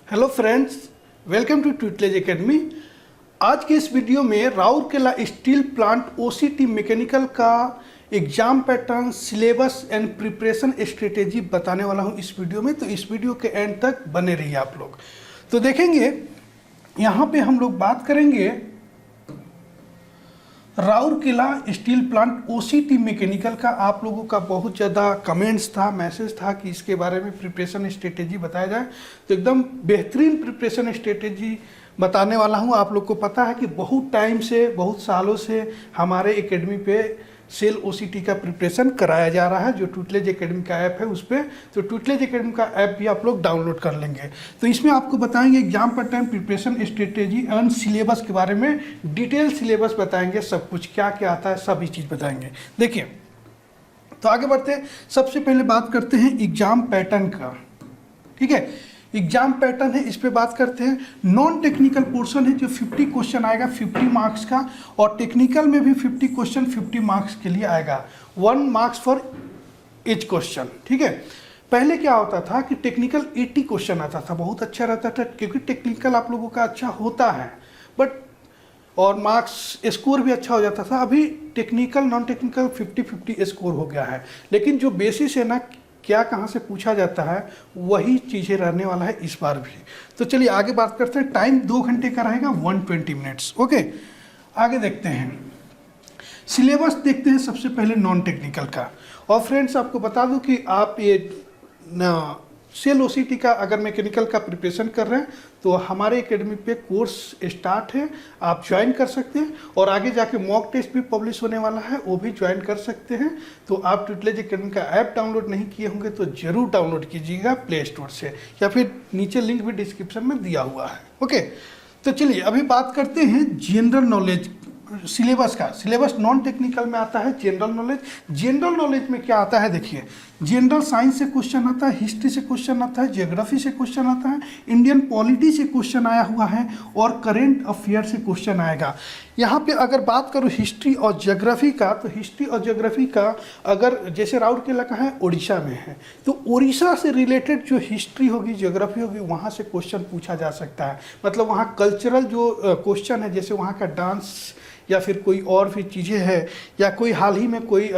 Hello friends, welcome to tutelage academy. आज के इस वीडियो में Rourkela steel plant OCT mechanical का exam pattern, syllabus and preparation strategy बताने वाला हूं इस वीडियो में। तो इस वीडियो के एंड तक बने रहिए आप लोग। तो देखेंगे यहाँ पे हम लोग बात करेंगे Rourkela steel plant OCT mechanical का। आप लोगों का बहुत ज़्यादा कमेंट्स था, मैसेज था कि इसके बारे में प्रिपरेशन स्ट्रेटेजी बताया जाए। तो एकदम बेहतरीन प्रिपरेशन स्ट्रेटेजी बताने वाला हूं। आप लोग को पता है कि बहुत टाइम से, बहुत सालों से हमारे एकेडमी पे सेल ओसीटी का प्रिपरेशन कराया जा रहा है। जो ट्यूटलेज एकेडमी का ऐप है उस पर, तो ट्यूटलेज एकेडमी का ऐप भी आप लोग डाउनलोड कर लेंगे। तो इसमें आपको बताएंगे exam pattern, preparation strategy and syllabus के बारे में। डिटेल सिलेबस बताएंगे, सब कुछ क्या क्या आता है सभी चीज़ बताएंगे। देखिए, तो आगे बढ़ते हैं। सबसे पहले बात करते हैं एग्जाम पैटर्न का। ठीक है, एग्जाम पैटर्न है, इस पे बात करते हैं। नॉन टेक्निकल पोर्शन है जो 50 क्वेश्चन आएगा 50 मार्क्स का, और टेक्निकल में भी 50 क्वेश्चन 50 मार्क्स के लिए आएगा, 1 मार्क्स फॉर ईच क्वेश्चन। ठीक है, पहले क्या होता था कि टेक्निकल 80 क्वेश्चन आता था, बहुत अच्छा रहता था क्योंकि टेक्निकल आप लोगों का अच्छा होता है बट और मार्क्स स्कोर भी अच्छा हो जाता था। अभी टेक्निकल नॉन टेक्निकल 50-50 स्कोर हो गया है, लेकिन जो बेसिस है ना, क्या कहाँ से पूछा जाता है, वही चीज़ें रहने वाला है इस बार भी। तो चलिए आगे बात करते हैं। टाइम 2 घंटे का रहेगा, 120 मिनट्स। ओके, आगे देखते हैं। सिलेबस देखते हैं सबसे पहले नॉन टेक्निकल का। और फ्रेंड्स, आपको बता दूं कि आप ये सेल ओसीटी का अगर मैकेनिकल का प्रिपरेशन कर रहे हैं तो हमारे एकेडमी पे कोर्स स्टार्ट है, आप ज्वाइन कर सकते हैं। और आगे जाके मॉक टेस्ट भी पब्लिश होने वाला है, वो भी ज्वाइन कर सकते हैं। तो आप ट्यूटलेज एकेडमी का ऐप डाउनलोड नहीं किए होंगे तो जरूर डाउनलोड कीजिएगा प्ले स्टोर से, या फिर नीचे लिंक भी डिस्क्रिप्शन में दिया हुआ है। ओके, तो चलिए अभी बात करते हैं जनरल नॉलेज सिलेबस का। सिलेबस नॉन टेक्निकल में आता है जनरल नॉलेज। जनरल नॉलेज में क्या आता है, देखिए, जनरल साइंस से क्वेश्चन आता है, हिस्ट्री से क्वेश्चन आता है, ज्योग्राफी से क्वेश्चन आता है, इंडियन पॉलिटी से क्वेश्चन आया हुआ है, और करेंट अफेयर से क्वेश्चन आएगा। यहाँ पे अगर बात करूँ हिस्ट्री और ज्योग्राफी का, तो हिस्ट्री और ज्योग्राफी का अगर जैसे राउरकेला का है, उड़ीसा में है, तो उड़ीसा से रिलेटेड जो हिस्ट्री होगी, ज्योग्राफी होगी, वहाँ से क्वेश्चन पूछा जा सकता है। मतलब वहाँ कल्चरल जो क्वेश्चन है, जैसे वहाँ का डांस या फिर कोई और भी चीज़ें हैं, या कोई हाल ही में कोई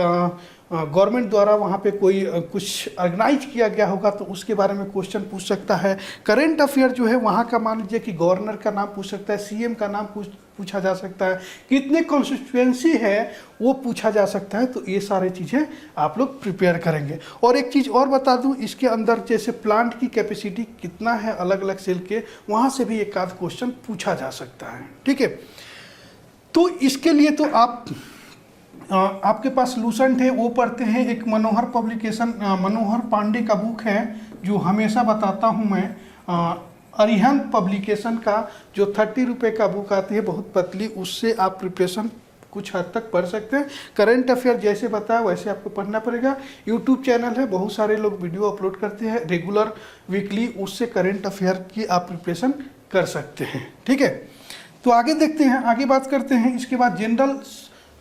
गवर्नमेंट द्वारा वहाँ पे कोई कुछ ऑर्गेनाइज किया गया होगा तो उसके बारे में क्वेश्चन पूछ सकता है। करेंट अफेयर जो है वहाँ का, मान लीजिए कि गवर्नर का नाम पूछ सकता है, सीएम का नाम पूछा जा सकता है, कितने कॉन्स्टिट्यूएंसी है वो पूछा जा सकता है। तो ये सारी चीज़ें आप लोग प्रिपेयर करेंगे। और एक चीज़ और बता दूं, इसके अंदर जैसे प्लांट की कैपेसिटी कितना है अलग अलग सेल के, वहाँ से भी एक आध क्वेश्चन पूछा जा सकता है। ठीक है, तो इसके लिए तो आपके पास लूसेंट है, वो पढ़ते हैं। एक मनोहर पब्लिकेशन, मनोहर पांडे का बुक है जो हमेशा बताता हूँ मैं, अरिहंत पब्लिकेशन का, जो 30 रुपये का बुक आती है, बहुत पतली, उससे आप प्रिपरेशन कुछ हद तक पढ़ सकते हैं। करंट अफेयर जैसे बताया वैसे आपको पढ़ना पड़ेगा। यूट्यूब चैनल है, बहुत सारे लोग वीडियो अपलोड करते हैं रेगुलर, वीकली, उससे करंट अफेयर की आप प्रिपरेशन कर सकते हैं। ठीक है, तो आगे देखते हैं, आगे बात करते हैं। इसके बाद जनरल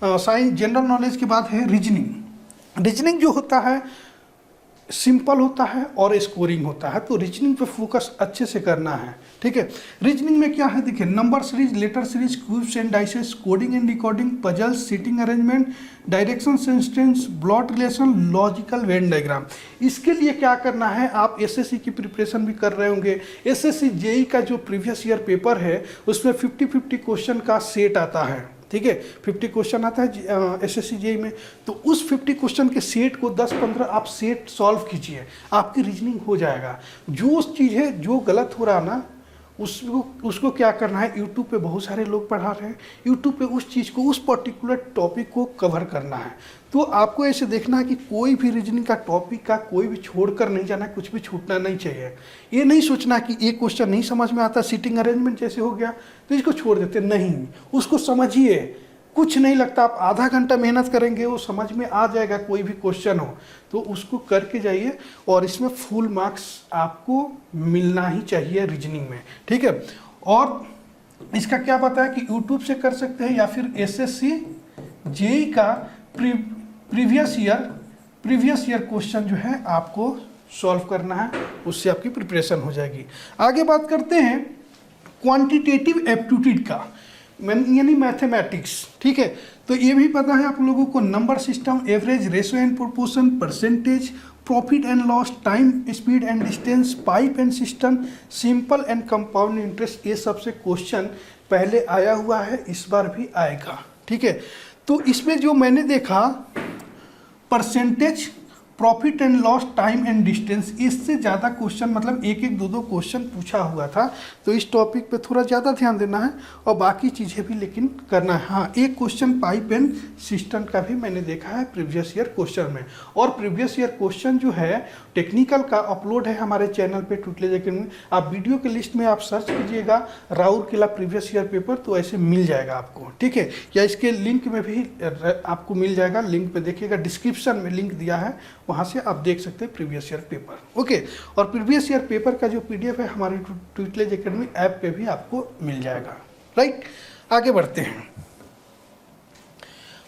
साइंस, जनरल नॉलेज के बाद है रीजनिंग। रीजनिंग जो होता है सिंपल होता है और स्कोरिंग होता है, तो रीजनिंग पे फोकस अच्छे से करना है। ठीक है, रीजनिंग में क्या है, देखिए, number series, letter series, cubes and dices, coding and decoding, puzzles, seating arrangement, direction sentence, blood relation, logical Venn diagram. इसके लिए क्या करना है, आप एसएससी की प्रिपरेशन भी कर रहे होंगे। एसएससी जेई का जो प्रीवियस ईयर पेपर है उसमें 50-50 क्वेश्चन का सेट आता है। ठीक है, 50 क्वेश्चन आता है एसएससी जेई में, तो उस 50 क्वेश्चन के सेट को 10-15 आप सेट सॉल्व कीजिए, आपकी रीजनिंग हो जाएगा। जो चीज़ है जो गलत हो रहा ना, उसको क्या करना है, यूट्यूब पे बहुत सारे लोग पढ़ा रहे हैं, यूट्यूब पे उस चीज़ को, उस पर्टिकुलर टॉपिक को कवर करना है। तो आपको ऐसे देखना है कि कोई भी रीजनिंग का टॉपिक का कोई भी छोड़कर नहीं जाना, कुछ भी छूटना नहीं चाहिए। ये नहीं सोचना कि एक क्वेश्चन नहीं समझ में आता, सीटिंग अरेंजमेंट जैसे हो गया तो इसको छोड़ देते, नहीं, उसको समझिए, कुछ नहीं लगता। आप आधा घंटा मेहनत करेंगे, वो समझ में आ जाएगा। कोई भी क्वेश्चन हो तो उसको करके जाइए, और इसमें फुल मार्क्स आपको मिलना ही चाहिए रीजनिंग में। ठीक है, और इसका क्या पता है कि यूट्यूब से कर सकते हैं, या फिर एसएससी जेई का प्रीवियस ईयर क्वेश्चन जो है आपको सॉल्व करना है, उससे आपकी प्रिपरेशन हो जाएगी। आगे बात करते हैं क्वांटिटेटिव एप्टीट्यूड का, यानी मैथमेटिक्स, ठीक है। तो ये भी पता है आप लोगों को, number system, average, ratio and proportion, percentage, profit and loss, time, speed and distance, pipe and system, simple and compound interest, ये सबसे क्वेश्चन पहले आया हुआ है, इस बार भी आएगा, ठीक है। तो इसमें जो मैंने देखा percentage, profit and loss, time and distance, इससे ज़्यादा क्वेश्चन, मतलब एक एक दो दो क्वेश्चन पूछा हुआ था। तो इस टॉपिक पे थोड़ा ज़्यादा ध्यान देना है और बाकी चीज़ें भी लेकिन करना है। हाँ, एक क्वेश्चन पाइप एंड सिस्टम का भी मैंने देखा है प्रीवियस ईयर क्वेश्चन में। और प्रीवियस ईयर क्वेश्चन जो है टेक्निकल का अपलोड है हमारे चैनल पे ट्यूटलेज एकेडमी। आप वीडियो के लिस्ट में आप सर्च कीजिएगा राउरकेला प्रीवियस ईयर पेपर, तो ऐसे मिल जाएगा आपको, ठीक है। या इसके लिंक में भी आपको मिल जाएगा, लिंक पे देखिएगा, डिस्क्रिप्शन में लिंक दिया है, वहाँ से आप देख सकते हैं प्रीवियस ईयर पेपर, ओके। और प्रीवियस ईयर पेपर का जो PDF है हमारे ट्यूटलेज एकेडमी ऐप पे भी आपको मिल जाएगा, राइट। आगे बढ़ते हैं।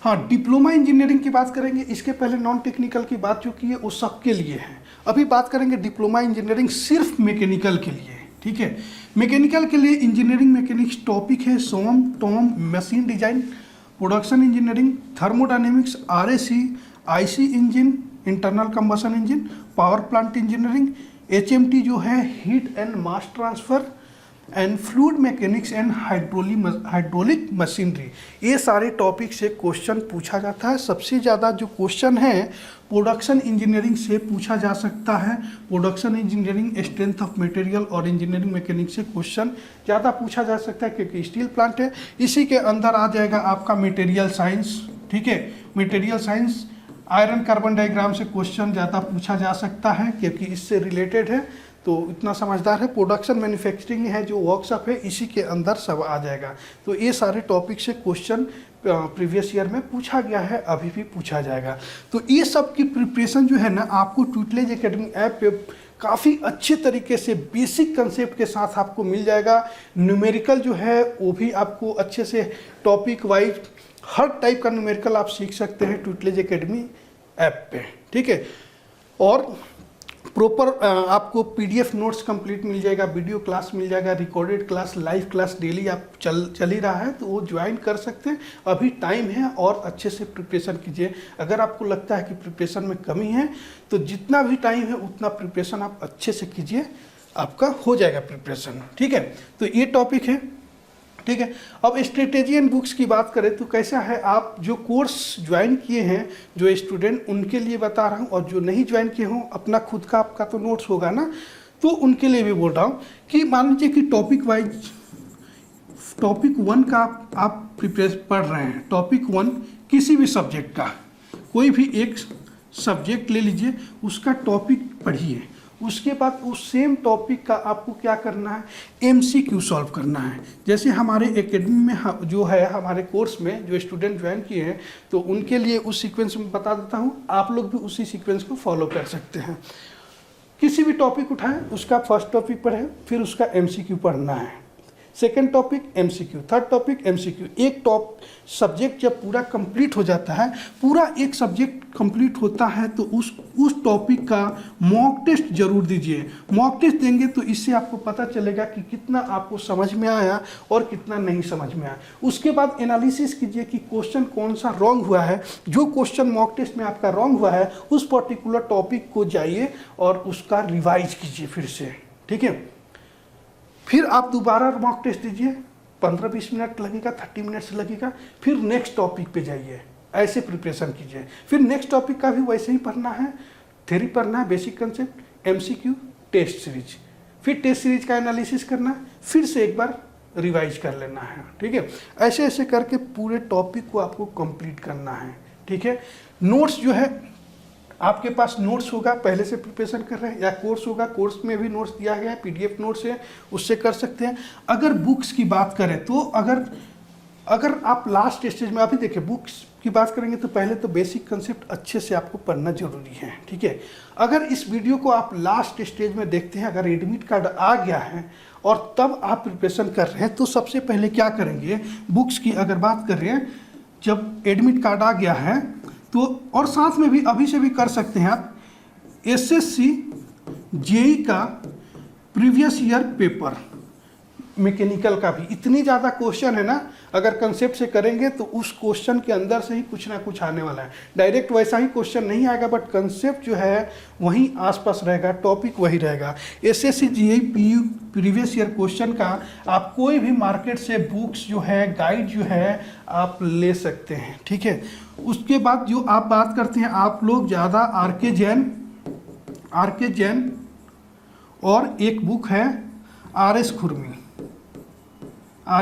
हाँ, डिप्लोमा इंजीनियरिंग की बात करेंगे। इसके पहले नॉन टेक्निकल की बात जो की है वो सबके लिए है। अभी बात करेंगे डिप्लोमा इंजीनियरिंग सिर्फ मैकेनिकल के लिए, ठीक है। मैकेनिकल के लिए इंजीनियरिंग मैकेनिक्स टॉपिक है SOM, TOM, machine design, production engineering, thermodynamics, RAC, IC engine, internal combustion engine, power plant engineering, HMT जो है heat and mass transfer, and fluid mechanics and hydraulic machinery. ये सारे topic से question पूछा जाता है। सबसे ज़्यादा जो क्वेश्चन है प्रोडक्शन इंजीनियरिंग से पूछा जा सकता है। Production engineering, strength of material और इंजीनियरिंग मैकेनिक्स से क्वेश्चन ज़्यादा पूछा जा सकता है क्योंकि स्टील प्लांट है। इसी के अंदर आ जाएगा आपका मटेरियल साइंस, ठीक है। Material science, iron carbon diagram से क्वेश्चन ज़्यादा पूछा जा सकता है क्योंकि इससे रिलेटेड है, तो इतना समझदार है। प्रोडक्शन मैन्युफैक्चरिंग है जो वर्कशॉप है, इसी के अंदर सब आ जाएगा। तो ये सारे टॉपिक से क्वेश्चन प्रीवियस ईयर में पूछा गया है, अभी भी पूछा जाएगा। तो ये सब की प्रिपरेशन जो है ना आपको ट्यूटलेज एकेडमी ऐप पे काफ़ी अच्छे तरीके से बेसिक कंसेप्ट के साथ आपको मिल जाएगा। न्यूमेरिकल जो है वो भी आपको अच्छे से टॉपिक वाइज हर टाइप का न्यूमेरिकल आप सीख सकते हैं ट्यूटलेज एकेडमी ऐप पे, ठीक है। और प्रॉपर आपको PDF नोट्स कंप्लीट मिल जाएगा, वीडियो क्लास मिल जाएगा, recorded class, live class daily आप चल ही रहा है तो वो ज्वाइन कर सकते हैं। अभी टाइम है और अच्छे से प्रिपरेशन कीजिए। अगर आपको लगता है कि प्रिपरेशन में कमी है तो जितना भी टाइम है उतना प्रिपरेशन आप अच्छे से कीजिए, आपका हो जाएगा प्रिपरेशन, ठीक है। तो ये टॉपिक है, ठीक है। अब स्ट्रेटेजी एंड बुक्स की बात करें तो कैसा है, आप जो कोर्स ज्वाइन किए हैं जो स्टूडेंट, उनके लिए बता रहा हूँ, और जो नहीं ज्वाइन किए हों अपना खुद का आपका तो नोट्स होगा ना, तो उनके लिए भी बोल रहा हूँ कि मान लीजिए कि टॉपिक वाइज टॉपिक 1 का आप प्रिपेयर पढ़ रहे हैं। टॉपिक 1 किसी भी सब्जेक्ट का, कोई भी एक सब्जेक्ट ले लीजिए, उसका टॉपिक पढ़िए। उसके बाद उस सेम टॉपिक का आपको क्या करना है, MCQ सॉल्व करना है। जैसे हमारे एकेडमी में जो है, हमारे कोर्स में जो स्टूडेंट ज्वाइन किए हैं तो उनके लिए उस सीक्वेंस में बता देता हूँ, आप लोग भी उसी सीक्वेंस को फॉलो कर सकते हैं। किसी भी टॉपिक उठाएं, उसका फर्स्ट टॉपिक पढ़ें, फिर उसका MCQ पढ़ना है। Second topic MCQ, third topic MCQ। एक सब्जेक्ट जब पूरा कंप्लीट हो जाता है, पूरा एक सब्जेक्ट कंप्लीट होता है तो उस टॉपिक का मॉक टेस्ट जरूर दीजिए। मॉक टेस्ट देंगे तो इससे आपको पता चलेगा कि कितना आपको समझ में आया और कितना नहीं समझ में आया। उसके बाद एनालिसिस कीजिए कि क्वेश्चन कौन सा रॉन्ग हुआ है। जो क्वेश्चन मॉक टेस्ट में आपका रॉन्ग हुआ है उस पर्टिकुलर टॉपिक को जाइए और उसका रिवाइज कीजिए फिर से, ठीक है। फिर आप दोबारा मॉक टेस्ट दीजिए, 15-20 मिनट लगेगा, 30 मिनट्स लगेगा, फिर नेक्स्ट टॉपिक पे जाइए, ऐसे प्रिपरेशन कीजिए। फिर नेक्स्ट टॉपिक का भी वैसे ही पढ़ना है, थ्योरी पढ़ना है, basic concept, MCQ, test series, फिर टेस्ट सीरीज का एनालिसिस करना है, फिर से एक बार रिवाइज कर लेना है, ठीक है। ऐसे ऐसे करके पूरे टॉपिक को आपको कंप्लीट करना है, ठीक है। नोट्स जो है आपके पास नोट्स होगा, पहले से प्रिपरेशन कर रहे हैं, या कोर्स होगा, कोर्स में भी नोट्स दिया गया है, PDF नोट्स है, उससे कर सकते हैं। अगर बुक्स की बात करें तो अगर आप लास्ट स्टेज में, अभी देखिए बुक्स की बात करेंगे तो पहले तो बेसिक कंसेप्ट अच्छे से आपको पढ़ना जरूरी है, ठीक है। अगर इस वीडियो को आप लास्ट स्टेज में देखते हैं, अगर एडमिट कार्ड आ गया है और तब आप प्रिपरेशन कर रहे हैं, तो सबसे पहले क्या करेंगे, बुक्स की अगर बात कर रहे हैं, जब एडमिट कार्ड आ गया है तो, और साथ में भी अभी से भी कर सकते हैं आप, SSC जेई का प्रीवियस ईयर पेपर मैकेनिकल का भी इतनी ज़्यादा क्वेश्चन है ना, अगर कंसेप्ट से करेंगे तो उस क्वेश्चन के अंदर से ही कुछ ना कुछ आने वाला है। डायरेक्ट वैसा ही क्वेश्चन नहीं आएगा, बट कंसेप्ट जो है वहीं आसपास रहेगा, टॉपिक वही रहेगा। SSC GE PU previous year question का आप कोई भी मार्केट से बुक्स जो है, गाइड जो है, आप ले सकते हैं, ठीक है। उसके बाद जो आप बात करते हैं आप लोग ज़्यादा आर के जैन और एक बुक है आर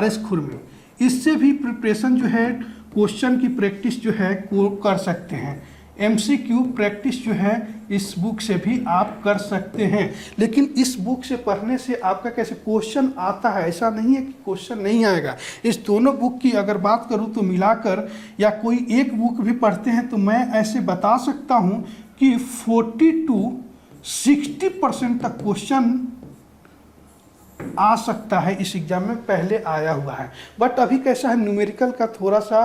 एस खुरमी, इससे भी प्रिपरेशन जो है, क्वेश्चन की प्रैक्टिस जो है वो कर सकते हैं। एमसीक्यू प्रैक्टिस जो है इस बुक से भी आप कर सकते हैं। लेकिन इस बुक से पढ़ने से आपका कैसे क्वेश्चन आता है, ऐसा नहीं है कि क्वेश्चन नहीं आएगा। इस दोनों बुक की अगर बात करूं तो मिलाकर, या कोई एक बुक भी पढ़ते हैं तो मैं ऐसे बता सकता हूं कि 40 to 60% तक क्वेश्चन आ सकता है इस एग्जाम में, पहले आया हुआ है। बट अभी कैसा है, न्यूमेरिकल का थोड़ा सा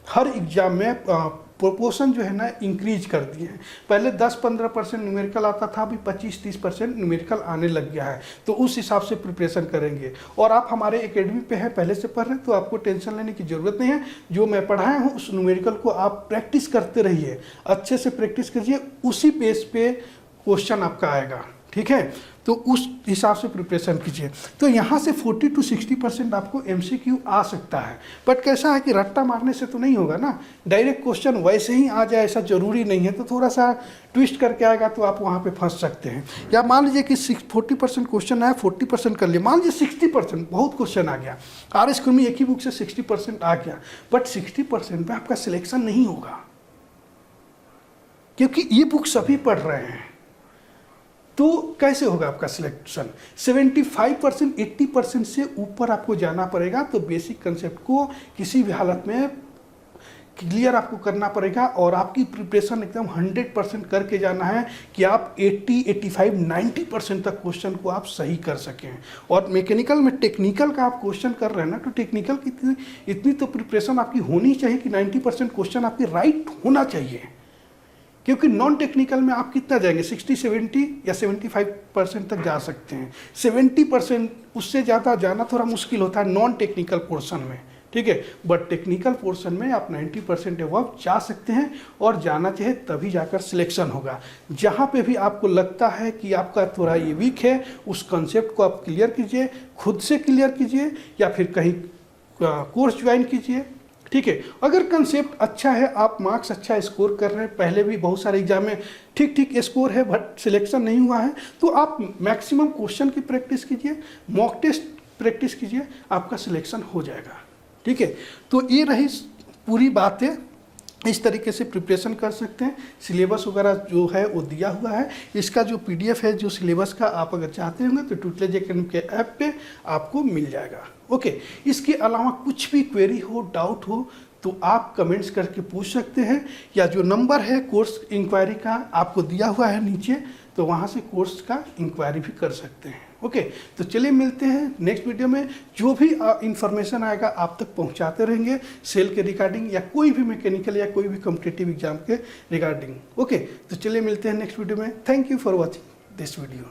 हर एग्जाम में प्रोपोर्शन जो है ना इंक्रीज कर दिए हैं। पहले 10-15% न्यूमेरिकल आता था, अभी 25-30% न्यूमेरिकल आने लग गया है। तो उस हिसाब से प्रिपरेशन करेंगे। और आप हमारे एकेडमी पे हैं, पहले से पढ़ रहे हैं, तो आपको टेंशन लेने की ज़रूरत नहीं है। जो मैं पढ़ाया हूँ उस न्यूमेरिकल को आप प्रैक्टिस करते रहिए, अच्छे से प्रैक्टिस कीजिए, उसी बेस पे क्वेश्चन आपका आएगा, ठीक है। तो उस हिसाब से प्रिपरेशन कीजिए। तो यहाँ से 40 to 60% आपको एमसीक्यू आ सकता है। बट कैसा है कि रट्टा मारने से तो नहीं होगा ना, डायरेक्ट क्वेश्चन वैसे ही आ जाए ऐसा ज़रूरी नहीं है। तो थोड़ा सा ट्विस्ट करके आएगा तो आप वहाँ पे फंस सकते हैं। या मान लीजिए कि 40% क्वेश्चन आया, 40% कर लिए, मान लीजिए 60% बहुत क्वेश्चन आ गया, आर एस खुरमी एक ही बुक से 60% आ गया, बट 60% में आपका सिलेक्शन नहीं होगा, क्योंकि ये बुक सभी पढ़ रहे हैं। तो कैसे होगा आपका सिलेक्शन? 75% 80% से ऊपर आपको जाना पड़ेगा। तो बेसिक कंसेप्ट को किसी भी हालत में क्लियर आपको करना पड़ेगा, और आपकी प्रिपरेशन एकदम 100% करके जाना है कि आप 80, 85, 90% तक क्वेश्चन को आप सही कर सकें। और मैकेनिकल में टेक्निकल का आप क्वेश्चन कर रहे हैं ना, तो टेक्निकल की इतनी तो प्रिपरेशन आपकी होनी चाहिए कि 90% क्वेश्चन आपकी राइट होना चाहिए। क्योंकि नॉन टेक्निकल में आप कितना जाएंगे, 60, 70 या 75% तक जा सकते हैं। 70% उससे ज़्यादा जाना थोड़ा मुश्किल होता है नॉन टेक्निकल पोर्शन में, ठीक है। बट टेक्निकल पोर्शन में आप 90% अबव जा सकते हैं, और जाना चाहिए, तभी जाकर सिलेक्शन होगा। जहाँ पे भी आपको लगता है कि आपका थोड़ा ये वीक है, उस कंसेप्ट को आप क्लियर कीजिए, खुद से क्लियर कीजिए, या फिर कहीं कोर्स ज्वाइन कीजिए, ठीक है। अगर कंसेप्ट अच्छा है, आप मार्क्स अच्छा स्कोर कर रहे हैं, पहले भी बहुत सारे एग्जाम में ठीक ठीक स्कोर है बट सिलेक्शन नहीं हुआ है, तो आप मैक्सिमम क्वेश्चन की प्रैक्टिस कीजिए, मॉक टेस्ट प्रैक्टिस कीजिए, आपका सिलेक्शन हो जाएगा, ठीक है। तो ये रही पूरी बातें, इस तरीके से प्रिपरेशन कर सकते हैं। सिलेबस वगैरह जो है वो दिया हुआ है। इसका जो PDF है जो सिलेबस का, आप अगर चाहते होंगे तो ट्यूटलेज एकेडमी के ऐप पे आपको मिल जाएगा, ओके। इसके अलावा कुछ भी क्वेरी हो, डाउट हो, तो आप कमेंट्स करके पूछ सकते हैं, या जो नंबर है कोर्स इंक्वायरी का आपको दिया हुआ है नीचे, तो वहाँ से कोर्स का इंक्वायरी भी कर सकते हैं, ओके। तो चलिए मिलते हैं नेक्स्ट वीडियो में। जो भी इंफॉर्मेशन आएगा आप तक पहुंचाते रहेंगे, सेल के रिगार्डिंग या कोई भी मैकेनिकल या कोई भी कॉम्पिटिटिव एग्जाम के रिगार्डिंग, ओके। तो चलिए मिलते हैं नेक्स्ट वीडियो में। Thank you for watching this video.